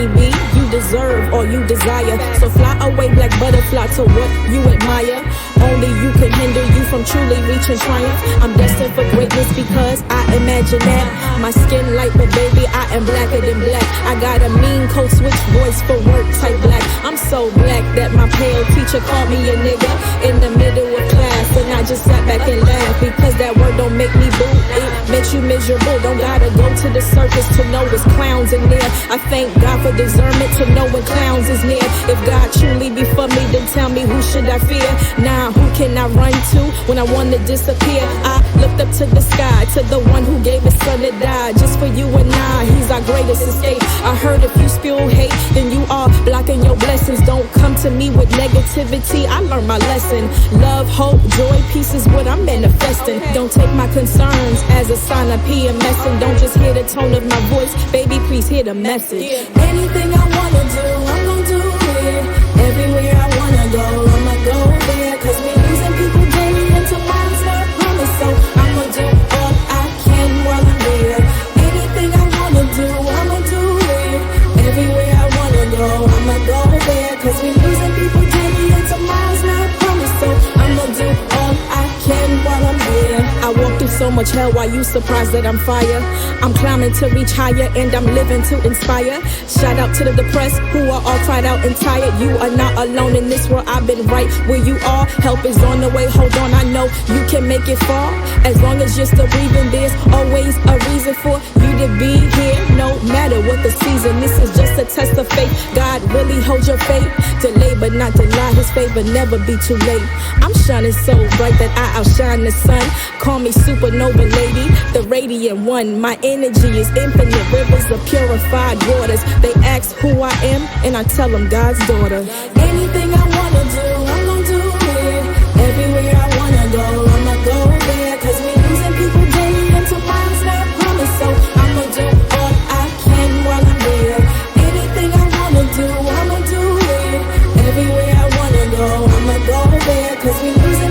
me be. You deserve all you desire. So fly away, black butterfly, to what you admire. Only you can hinder you from truly reaching triumph. I'm destined for greatness because I imagine that. My skin light, but baby, I am blacker than black. I got a mean code switch voice for work type black. I'm so black that my pale teacher called me a nigga in the middle of class, and I just sat back and laughed because that word don't make me boo. It makes you miserable. Don't gotta go to the circus to know it's clowns in there. I thank God for discernment to know when clowns is near. If God truly be for me, then tell me who should I fear? Nah, who can I run to when I want to disappear? I looked up to the sky, to the one who gave his son to die just for you and I. He's our greatest escape. I heard if you spew hate, then you are blocking your blessings. Don't come to me with negativity. I learned my lesson. Love, hope, joy, peace is what I'm manifesting. Don't take my concerns as a sign of PMS, and don't just hear the tone of my voice. Baby, please hear the message. Anything I wanna do, I'm gonna do it. Everywhere I wanna go, I'ma go there. Cause we losing people daily and tomorrow's not promised. So I'ma do all I can while I'm there. Anything I wanna do, I'ma do it. Everywhere I wanna go, I'ma go there. Cause we losing people daily and tomorrow's not promised. So I'ma do all I can while I'm here. I walk through so much hell, why you surprised that I'm fire? I'm climbing to reach higher and I'm living to inspire. Shout out to the depressed who are all cried out and tired. You are not alone in this world, I've been right where you are. Help is on the way, hold on, I know you can make it far. As long as you're still breathing, there's always a reason for you to be here. No matter what the season, this is just a test of faith. God really holds your faith. Delay but not deny, his favor never be too late. I'm shining so bright that I outshine the sun. Call me supernova lady, the radiant one. My energy is infinite, rivers of purified waters. They ask who I am, and I tell them God's daughter. Anything I wanna do, I'm gonna do it. Everywhere I wanna go, I'ma go there. Cause we losing people daily and tomorrow's not promised. So I'ma do all I can while I'm there. Anything I wanna do, I'ma do it. Everywhere I wanna go, I'ma go there. Cause we losing